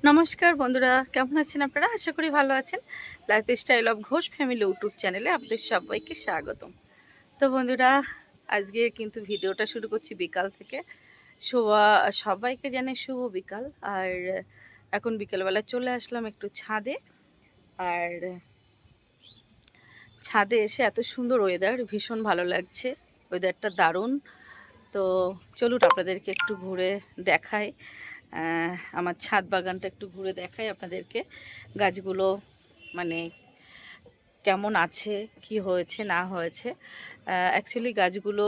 নমস্কার বন্ধুরা, কেমন আছেন আপনারা? আশা করি ভালো আছেন। Lifestyle of Ghosh family YouTube চ্যানেলে আপনাদের সবাইকে স্বাগতম। তো বন্ধুরা, আজকে কিন্তু ভিডিওটা শুরু করছি বিকাল থেকে। সবাইকে জানাই শুভ বিকাল। আর এখন বিকেলবেলা চলে আসলাম একটু ছাদে। আর ছাদে এসে এত সুন্দর ওয়েদার, ভীষণ ভালো লাগছে। ওয়েদারটা দারুণ। তো চলুন আপনাদেরকে একটু ঘুরে দেখাই। আমার ছাদ বাগানটা একটু ঘুরে দেখাই আপনাদেরকে। গাছগুলো মানে কেমন আছে, কি হয়েছে না হয়েছে। অ্যাকচুয়ালি গাছগুলো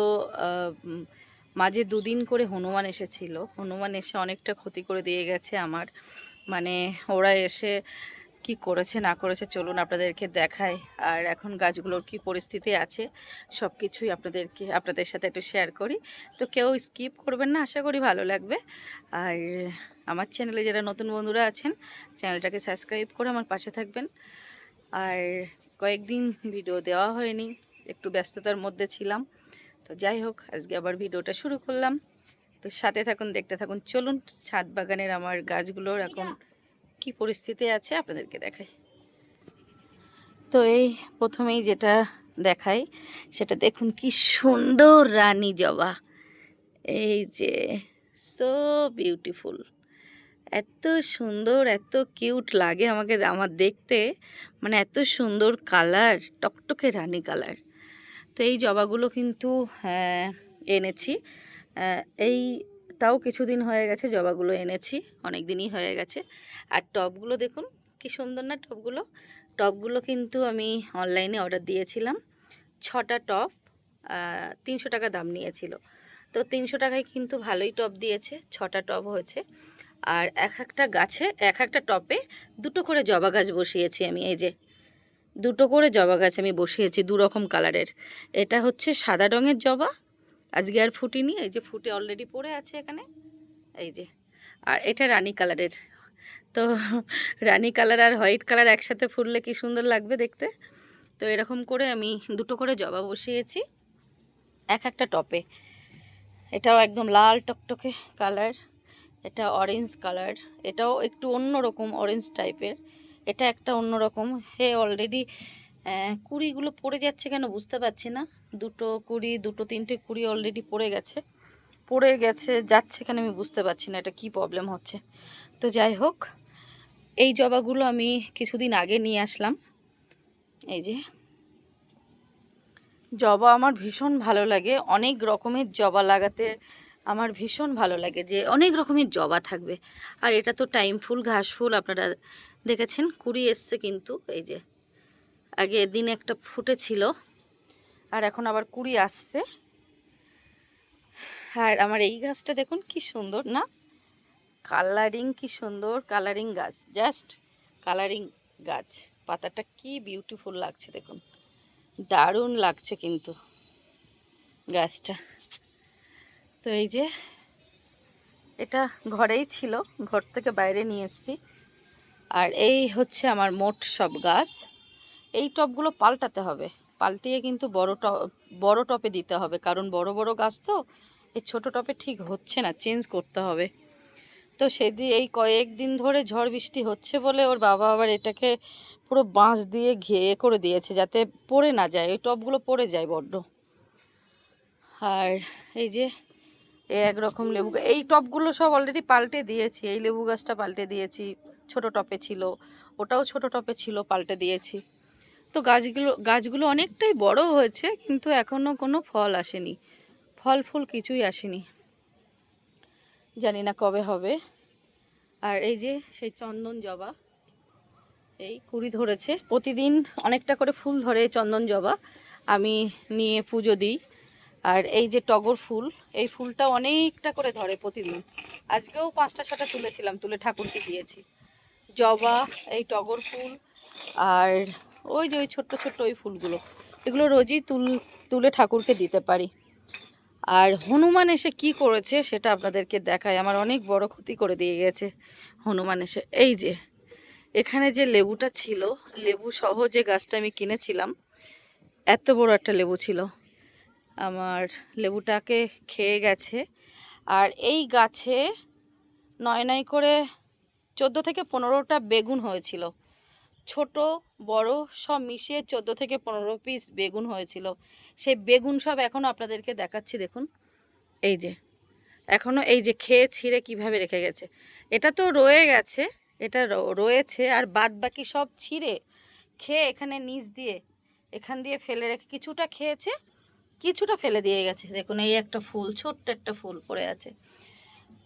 মাঝে দুদিন করে হনুমান এসেছিল। হনুমান এসে অনেকটা ক্ষতি করে দিয়ে গেছে আমার। মানে ওরা এসে কি করেছে না করেছে চলুন আপনাদেরকে দেখাই। আর এখন গাছগুলোর কি পরিস্থিতি আছে সব কিছুই আপনাদের সাথে একটু শেয়ার করি। তো কেউ স্কিপ করবেন না, আশা করি ভালো লাগবে। আর আমার চ্যানেলে যারা নতুন বন্ধুরা আছেন, চ্যানেলটাকে সাবস্ক্রাইব করে আমার পাশে থাকবেন। আর কয়েকদিন ভিডিও দেওয়া হয়নি, একটু ব্যস্ততার মধ্যে ছিলাম। তো যাই হোক, আজকে আবার ভিডিওটা শুরু করলাম। তো সাথে থাকুন, দেখতে থাকুন। চলুন ছাদ বাগানের আমার গাছগুলোর এখন কি পরিস্থিতি আছে আপনাদেরকে দেখাই। তো এই প্রথমেই যেটা দেখাই সেটা দেখুন, কি সুন্দর রানী জবা। এই যে সো বিউটিফুল, এত সুন্দর, এত কিউট লাগে আমাকে আমার দেখতে। মানে এত সুন্দর কালার, টকটকে রানী কালার। তো এই জবাগুলো কিন্তু এনেছি। এই তাও কিছুদিন হয়ে গেছে জবাগুলো এনেছি, অনেক দিনই হয়ে গেছে। আর টবগুলো দেখুন কি সুন্দর না টবগুলো। টবগুলো কিন্তু আমি অনলাইনে অর্ডার দিয়েছিলাম। 6টা টব 300 টাকা দাম নিয়েছিল। তো 300 টাকায় কিন্তু ভালোই টব দিয়েছে, 6টা টব হয়েছে। আর একটা গাছে, একটা টবে দুটো করে জবা গাছ বসিয়েছি আমি। এই যে দুটো করে জবা গাছ আমি বসিয়েছি, দু রকম কালারের। এটা হচ্ছে সাদা রঙের জবা, আজকে আর ফুটিনি, এই যে ফুটে অলরেডি পড়ে আছে এখানে, এই যে। আর এটা রানী কালারের। তো রানী কালার আর হোয়াইট কালার একসাথে ফুললে কি সুন্দর লাগবে দেখতে। তো এরকম করে আমি দুটো করে জবা বসিয়েছি একটা টপে। এটাও একদম লাল টকটকে কালার, এটা অরেঞ্জ কালার, এটাও একটু অন্য রকম অরেঞ্জ টাইপের, এটা একটা অন্য রকম। হে অলরেডি কুড়িগুলো পড়ে যাচ্ছে কেন বুঝতে পারছি না। দুটো কুড়ি, দুটো তিনটে কুড়ি অলরেডি পড়ে গেছে যাচ্ছে কেন আমি বুঝতে পারছি না, এটা কি প্রবলেম হচ্ছে। তো যাই হোক, এই জবাগুলো আমি কিছুদিন আগে নিয়ে আসলাম। এই যে জবা আমার ভীষণ ভালো লাগে, অনেক রকমের জবা লাগাতে আমার ভীষণ ভালো লাগে, যে অনেক রকমের জবা থাকবে। আর এটা তো টাইম ফুল, ঘাস ফুল, আপনারা দেখেছেন কুড়ি এসছে কিন্তু। এই যে আগের দিন একটা ফুটেছিল, আর এখন আবার কুড়ি আসছে। আর আমার এই গাছটা দেখুন কি সুন্দর না, কালারিং, কি সুন্দর কালারিং গাছ, জাস্ট কালারিং গাছ। পাতাটা কি বিউটিফুল লাগছে দেখুন, দারুণ লাগছে কিন্তু গাছটা। তো এই যে এটা ঘরেই ছিল, ঘর থেকে বাইরে নিয়ে এসেছি। আর এই হচ্ছে আমার মোট সব গাছ। এই টবগুলো পাল্টাতে হবে, পাল্টিয়ে কিন্তু বড় টপে দিতে হবে, কারণ বড় বড় গাছ তো, এই ছোট টপে ঠিক হচ্ছে না, চেঞ্জ করতে হবে। তো সেদিন এই কয়েকদিন ধরে ঝড় বৃষ্টি হচ্ছে বলে ওর বাবা আবার এটাকে পুরো বাঁশ দিয়ে ঘিরে করে দিয়েছে, যাতে পড়ে না যায়, ওই টবগুলো পড়ে যায় বড্ড। আর এই যে একরকম লেবু, এই টবগুলো সব অলরেডি পাল্টে দিয়েছি। এই লেবু গাছটা পাল্টে দিয়েছি, ছোট টপে ছিল, ওটাও ছোট টপে ছিল, পাল্টে দিয়েছি। তো গাছগুলো অনেকটাই বড় হয়েছে, কিন্তু এখনও কোনো ফল আসেনি, ফল ফুল কিছুই আসেনি, জানি না কবে হবে। আর এই যে সেই চন্দন জবা, এই কুড়ি ধরেছে, প্রতিদিন অনেকটা করে ফুল ধরে চন্দন জবা, আমি নিয়ে পুজো দিই। আর এই যে টগর ফুল, এই ফুলটা অনেকটা করে ধরে প্রতিদিন, আজকেও 5টা 6টা তুলেছিলাম, তুলে ঠাকুরকে দিয়েছি। জবা, এই টগর ফুল, আর ওই যে ওই ছোট্ট ছোট্ট ওই ফুলগুলো, এগুলো রোজই তুলে ঠাকুরকে দিতে পারি। আর হনুমান এসে কি করেছে সেটা আপনাদেরকে দেখায়, আমার অনেক বড় ক্ষতি করে দিয়ে গেছে হনুমান এসে। এই যে এখানে যে লেবুটা ছিল, লেবু সহ যে গাছটা আমি কিনেছিলাম, এত বড় একটা লেবু ছিল, আমার লেবুটাকে খেয়ে গেছে। আর এই গাছে নয় নয় করে 14 থেকে 15টা বেগুন হয়েছিল, ছোট বড় সব মিশিয়ে 14 থেকে 15 পিস বেগুন হয়েছিল। সেই বেগুন সব এখনও আপনাদেরকে দেখাচ্ছি, দেখুন এই যে এখনও এই যে খেয়ে ছিঁড়ে কিভাবে রেখে গেছে। এটা তো রয়ে গেছে, এটা রয়েছে, আর বাদ বাকি সব ছিঁড়ে খেয়ে এখানে নিচ দিয়ে এখান দিয়ে ফেলে রেখে কিছুটা খেয়েছে, কিছুটা ফেলে দিয়ে গেছে। দেখুন এই একটা ফুল, ছোট্ট একটা ফুল পড়ে আছে।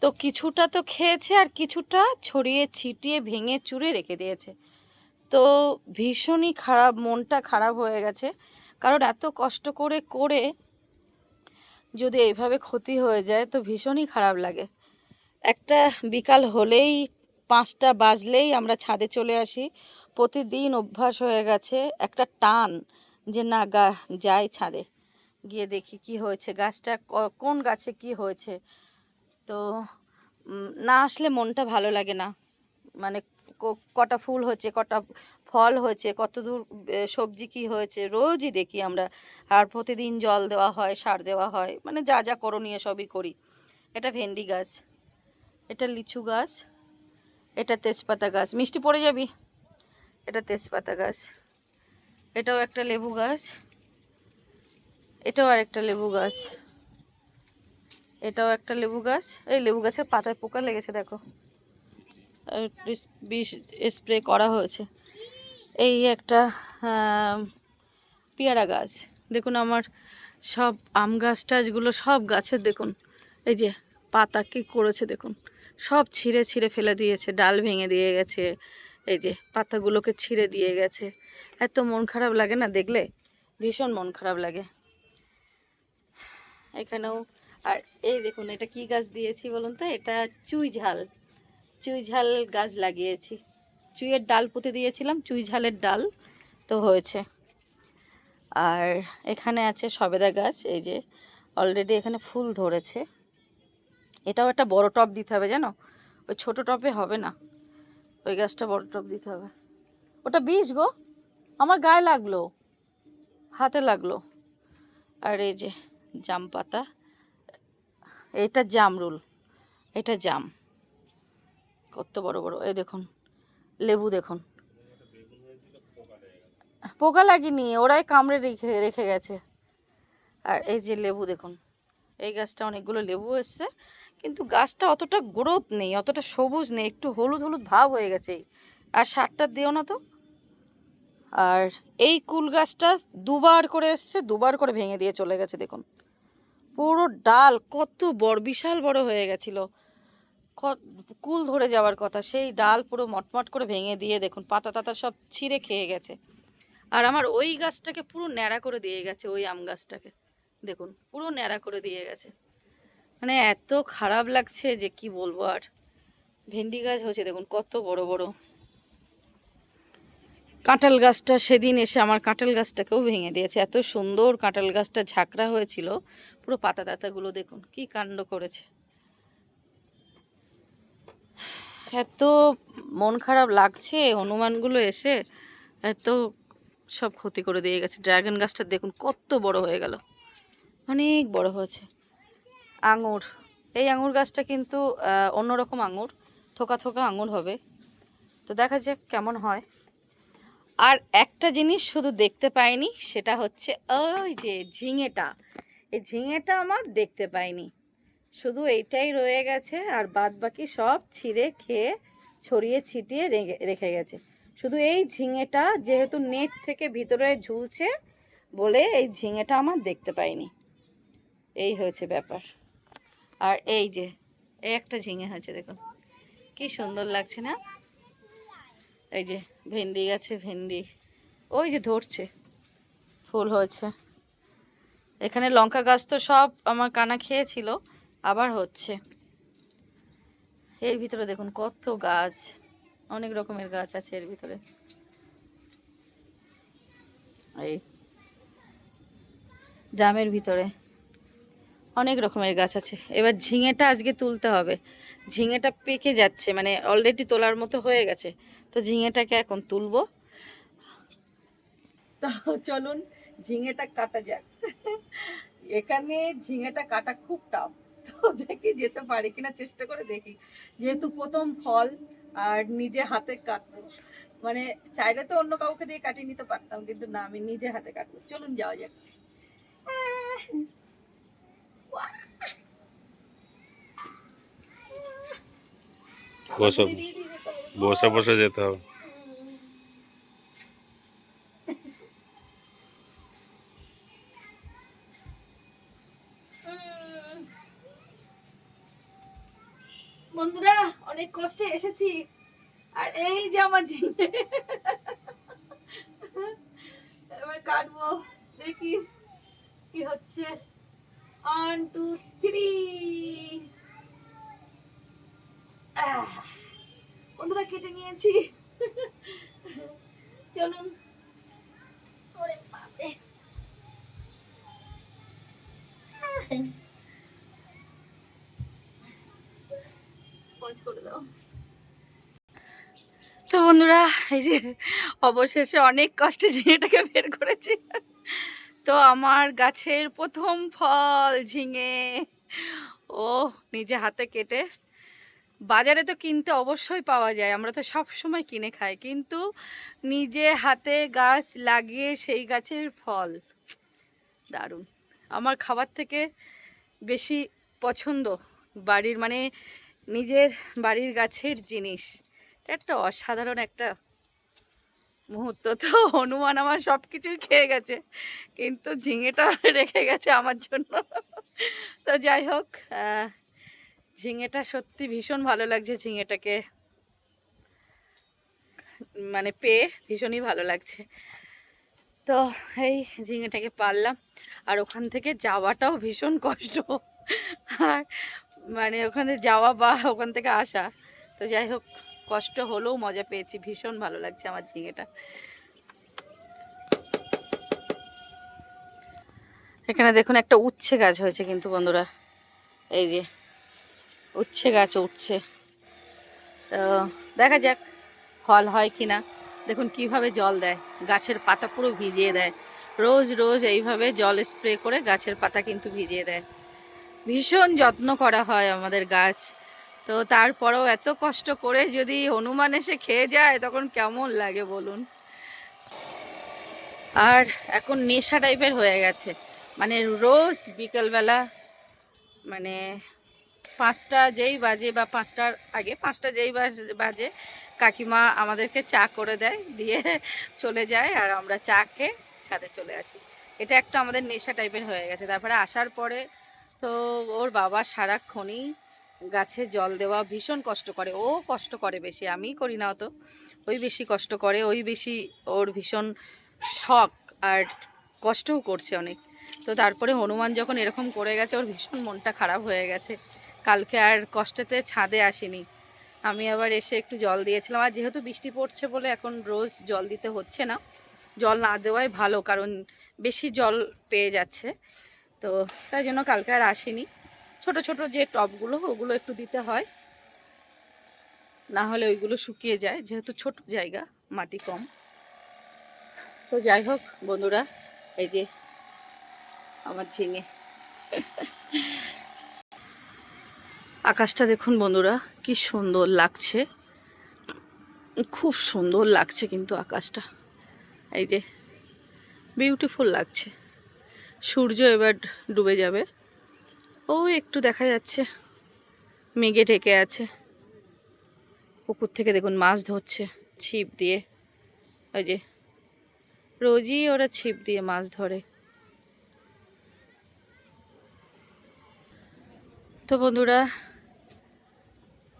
তো কিছুটা তো খেয়েছে আর কিছুটা ছড়িয়ে ছিটিয়ে ভেঙে চুরে রেখে দিয়েছে। তো ভীষণই খারাপ, মনটা খারাপ হয়ে গেছে, কারণ এত কষ্ট করে করে যদি এইভাবে ক্ষতি হয়ে যায় তো ভীষণই খারাপ লাগে। একটা বিকাল হলেই 5টা বাজলেই আমরা ছাদে চলে আসি, প্রতিদিন অভ্যাস হয়ে গেছে, একটা টান যে না যাই ছাদে গিয়ে দেখি কি হয়েছে, গাছটা কোন গাছে কি হয়েছে। তো না আসলে মনটা ভালো লাগে না, মানে কটা ফুল হয়েছে, কটা ফল হয়েছে, কত দূর সবজি কি হয়েছে রোজই দেখি আমরা। আর প্রতিদিন জল দেওয়া হয়, সার দেওয়া হয়, মানে যা যা করণীয় সবই করি। এটা ভেন্ডি গাছ, এটা লিচু গাছ, এটা তেজপাতা গাছ, মিষ্টি পড়ে যাবি, এটা তেজপাতা গাছ, এটাও একটা লেবু গাছ, এটাও আর একটা লেবু গাছ, এটাও একটা লেবু গাছ। এই লেবু গাছের পাতায় পোকা লেগেছে দেখো, বিষ স্প্রে করা হয়েছে। এই একটা পেয়ারা গাছ, দেখুন আমার সব আম গাছ টাছগুলো সব গাছের দেখুন এই যে পাতা কি করেছে দেখুন, সব ছিঁড়ে ছিঁড়ে ফেলে দিয়েছে, ডাল ভেঙে দিয়ে গেছে, এই যে পাতাগুলোকে ছিঁড়ে দিয়ে গেছে। এত মন খারাপ লাগে না দেখলে, ভীষণ মন খারাপ লাগে। এখানেও আর এই দেখুন এটা কি গাছ দিয়েছি বলুন তো, এটা চুই ঝাল, চুই ঝাল গাছ লাগিয়েছি, চুইয়ের ডাল পুঁতে দিয়েছিলাম, চুই ঝালের ডাল তো হয়েছে। আর এখানে আছে সবেদা গাছ, এই যে অলরেডি এখানে ফুল ধরেছে। এটাও একটা বড় টব দিতে হবে জানো, ওই ছোট টবে হবে না, ওই গাছটা বড় টব দিতে হবে। ওটা বিষ গো, আমার গায়ে লাগলো, হাতে লাগলো। আর এই যে জাম পাতা, এটা জামরুল, এটা জাম, কত বড় বড়। এই দেখুন লেবু দেখুন, পোকা লাগেনি, ওরাই কামড়ে রেখে রেখে গেছে। আর এই যে লেবু দেখুন, এই গাছটা অনেকগুলো লেবু এসছে, কিন্তু গাছটা অতটা গ্রোথ নেই, অতটা সবুজ নেই, একটু হলুদ হলুদ ভাব হয়ে গেছে। আর সারটা দিও না তো। আর এই কুল গাছটা দুবার করে এসছে, দুবার করে ভেঙে দিয়ে চলে গেছে দেখুন, পুরো ডাল কত বড়, বিশাল বড় হয়ে গেছিল, কুল ধরে যাওয়ার কথা, সেই ডাল পুরো মটমট করে ভেঙে দিয়ে দেখুন পাতা টাতা সব ছিঁড়ে খেয়ে গেছে। আর আমার ওই গাছটাকে পুরো ন্যাড়া করে দিয়ে গেছে, ওই আম গাছটাকে দেখুন পুরো ন্যাড়া করে দিয়ে গেছে। মানে এত খারাপ লাগছে যে কি বলবো। আর ভেন্ডি গাছ হয়েছে দেখুন কত বড় বড়। কাঁঠাল গাছটা সেদিন এসে আমার কাঁঠাল গাছটাকেও ভেঙে দিয়েছে, এত সুন্দর কাঁঠাল গাছটা ঝাঁকড়া হয়েছিল, পুরো পাতা টাতাগুলো দেখুন কি কাণ্ড করেছে। এত মন খারাপ লাগছে, হনুমানগুলো এসে এত সব ক্ষতি করে দিয়ে গেছে। ড্রাগন গাছটা দেখুন কত বড় হয়ে গেল, অনেক বড় হয়েছে। আঙুর, এই আঙুর গাছটা কিন্তু অন্যরকম আঙুর, থোকা থোকা আঙুর হবে, তো দেখা যাক কেমন হয়। আর একটা জিনিস শুধু দেখতে পাইনি, সেটা হচ্ছে ওই যে ঝিঙেটা, এই ঝিঙেটা আমার দেখতে পাইনি, শুধু এইটাই রয়ে গেছে, আর বাদ বাকি সব ছিঁড়ে খেয়ে ছড়িয়ে ছিটিয়ে রেখে গেছে। শুধু এই ঝিঙেটা যেহেতু নেট থেকে ভিতরে ঝুলছে বলে এই ঝিঙেটা আমার দেখতে পাইনি, এই হয়েছে ব্যাপার। আর এই যে এই একটা ঝিঙে হয়েছে দেখুন কি সুন্দর লাগছে না। এই যে ভেন্ডি গাছে ভেন্ডি, ওই যে ধরছে, ফুল হয়েছে। এখানে লঙ্কা গাছ তো সব আমার কানা খেয়েছিল, আবার হচ্ছে। এর ভিতরে দেখুন কত গাছ, অনেক রকমের গাছ আছে এর ভিতরে। এই ড্রামের ভিতরে অনেক রকমের গাছ আছে। এবার ঝিঙেটা আজকে তুলতে হবে, ঝিঙেটা পেকে যাচ্ছে, মানে অলরেডি তোলার মতো হয়ে গেছে, তো ঝিঙেটাকে এখন তুলবো। তো চলুন ঝিঙেটা কাটা যাক। এখানে ঝিঙেটা কাটা খুব টাফ, তো দেখি যেতে পারি কিনা, চেষ্টা করে দেখি, যেহেতু প্রথম ফল আর নিজে হাতে কাটবো। মানে চাইলে তো অন্য কাউকে দিয়ে কাটিয়ে নিতে পারতাম, কিন্তু না, আমি নিজে হাতে কাটবো। চলুন যাওয়া যাক। বসে বসে বসে যেতে হবে। বন্ধুরা অনেক কষ্টে এসেছি, আর এই যে আমার ঝিঙে এবার কাটবো, দেখি কি হচ্ছে। 1 2 3। বন্ধুরা কেটে নিয়েছি। চলুন। ওরে বাপরে, পজ করে দাও। তো বন্ধুরা এই যে অবশেষে অনেক কষ্টে ঝিঙেটাকে বের করেছি। তো আমার গাছের প্রথম ফল ঝিঙে। ও নিজে হাতে কেটে, বাজারে তো কিনতে অবশ্যই পাওয়া যায়, আমরা তো সব সময় কিনে খাই, কিন্তু নিজে হাতে গাছ লাগিয়ে সেই গাছের ফল দারুণ। আমার খাবার থেকে বেশি পছন্দ বাড়ির, মানে নিজের বাড়ির গাছের জিনিস। এটা একটা অসাধারণ একটা মুহূর্ত। তো হনুমান আমার সব কিছুই খেয়ে গেছে, কিন্তু ঝিঙেটা রেখে গেছে আমার জন্য। তো যাই হোক, ঝিঙেটা সত্যি ভীষণ ভালো লাগছে, ঝিঙেটাকে মানে পেয়ে ভীষণই ভালো লাগছে। তো এই ঝিঙেটাকে পারলাম, আর ওখান থেকে যাওয়াটাও ভীষণ কষ্ট, আর মানে ওখানে যাওয়া বা ওখান থেকে আসা। তো যাই হোক, কষ্ট হলেও মজা পেয়েছি, ভীষণ ভালো লাগছে আমার ঝিঙেটা। এখানে দেখুন একটা উচ্ছে গাছ হয়েছে কিন্তু বন্ধুরা, এই যে উচ্ছে গাছ উঠছে। তো দেখা যাক ফল হয় কিনা। দেখুন কিভাবে জল দেয়, গাছের পাতা পুরো ভিজিয়ে দেয়। রোজ রোজ এইভাবে জল স্প্রে করে গাছের পাতা কিন্তু ভিজিয়ে দেয়। ভীষণ যত্ন করা হয় আমাদের গাছ। তো তারপরেও এত কষ্ট করে যদি হনুমান এসে খেয়ে যায় তখন কেমন লাগে বলুন। আর এখন নেশা টাইপের হয়ে গেছে, মানে রোজ বিকেলবেলা, মানে 5টা যেই বাজে বা 5টার আগে, 5টা যেই বাজে কাকিমা আমাদেরকে চা করে দেয়, দিয়ে চলে যায়, আর আমরা চা খেয়ে ছাদে চলে আসি। এটা একটা আমাদের নেশা টাইপের হয়ে গেছে। তারপরে আসার পরে তো ওর বাবা সারাক্ষণই গাছে জল দেওয়া, ভীষণ কষ্ট করে। ও কষ্ট করে বেশি, আমি করি না অত, ওই বেশি কষ্ট করে, ওই বেশি, ওর ভীষণ শখ, আর কষ্টও করছে অনেক। তো তারপরে হনুমান যখন এরকম করে গেছে, ওর ভীষণ মনটা খারাপ হয়ে গেছে। কালকে আর কষ্টেতে ছাদে আসিনি, আমি আবার এসে একটু জল দিয়েছিলাম। আর যেহেতু বৃষ্টি পড়ছে বলে এখন রোজ জল দিতে হচ্ছে না, জল না দেওয়াই ভালো, কারণ বেশি জল পেয়ে যাচ্ছে। তো তাই জন্য কালকে আর আসিনি। ছোট ছোট যে টবগুলো ওগুলো একটু দিতে হয়, না হলে ওইগুলো শুকিয়ে যায়, যেহেতু ছোট জায়গা, মাটি কম। তো যাই হোক বন্ধুরা, এই যে আমার ঝিঙে। আকাশটা দেখুন বন্ধুরা কি সুন্দর লাগছে, খুব সুন্দর লাগছে কিন্তু আকাশটা, এই যে বিউটিফুল লাগছে। সূর্য এবার ডুবে যাবে, ও একটু দেখা যাচ্ছে, মেঘে ঢেকে আছে। পুকুর থেকে দেখুন মাছ ধরছে ছিপ দিয়ে, ওই যে রোজই ওরা ছিপ দিয়ে মাছ ধরে। তো বন্ধুরা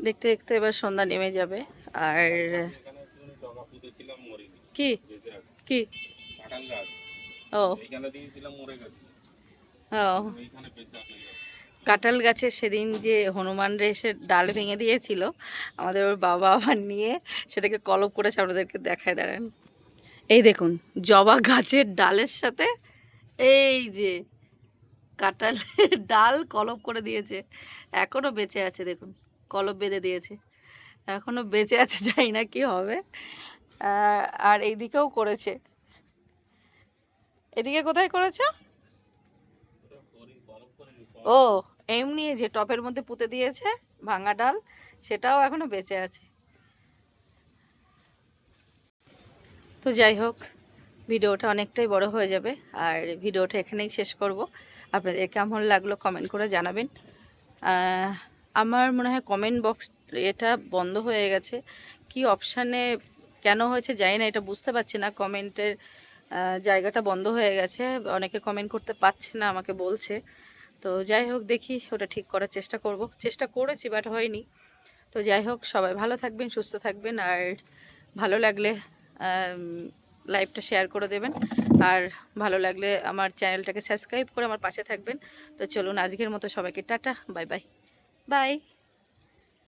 দেখতে দেখতে এবার সন্ধ্যা নেমে যাবে। আর কি কি ও ও কাঁঠাল গাছে সেদিন যে হনুমান এসে ডাল ভেঙে দিয়েছিল, আমাদের ওর বাবা আবার নিয়ে সেটাকে কলপ করেছে, আপনাদেরকে দেখায় দাঁড়ান। এই দেখুন জবা গাছের ডালের সাথে এই যে কাঁঠালের ডাল কলপ করে দিয়েছে, এখনো বেঁচে আছে দেখুন, কলপ বেঁধে দিয়েছে, এখনো বেঁচে আছে, জানি না কি হবে। আর এইদিকেও করেছে, এদিকে কোথায় করেছে? ও এমনি যে টপের মধ্যে পুঁতে দিয়েছে ভাঙা ডাল, সেটাও এখনো বেঁচে আছে। তো যাই হোক, ভিডিওটা অনেকটাই বড় হয়ে যাবে, আর ভিডিওটা এখানেই শেষ করব। আপনাদের কেমন লাগলো কমেন্ট করে জানাবেন। আহ, আমার মনে হয় কমেন্ট বক্স এটা বন্ধ হয়ে গেছে, কি অপশানে কেন হয়েছে জানি না, এটা বুঝতে পারছি না। কমেন্টের জায়গাটা বন্ধ হয়ে গেছে, অনেকে কমেন্ট করতে পারছে না আমাকে বলছে। তো যাই হোক, দেখি ওটা ঠিক করার চেষ্টা করব, চেষ্টা করেছি বাট হয়নি। তো যাই হোক, সবাই ভালো থাকবেন, সুস্থ থাকবেন, আর ভালো লাগলে লাইভটা শেয়ার করে দেবেন, আর ভালো লাগলে আমার চ্যানেলটাকে সাবস্ক্রাইব করে আমার পাশে থাকবেন। তো চলুন, আজকের মতো সবাইকে টাটা, বাই বাই। বাই।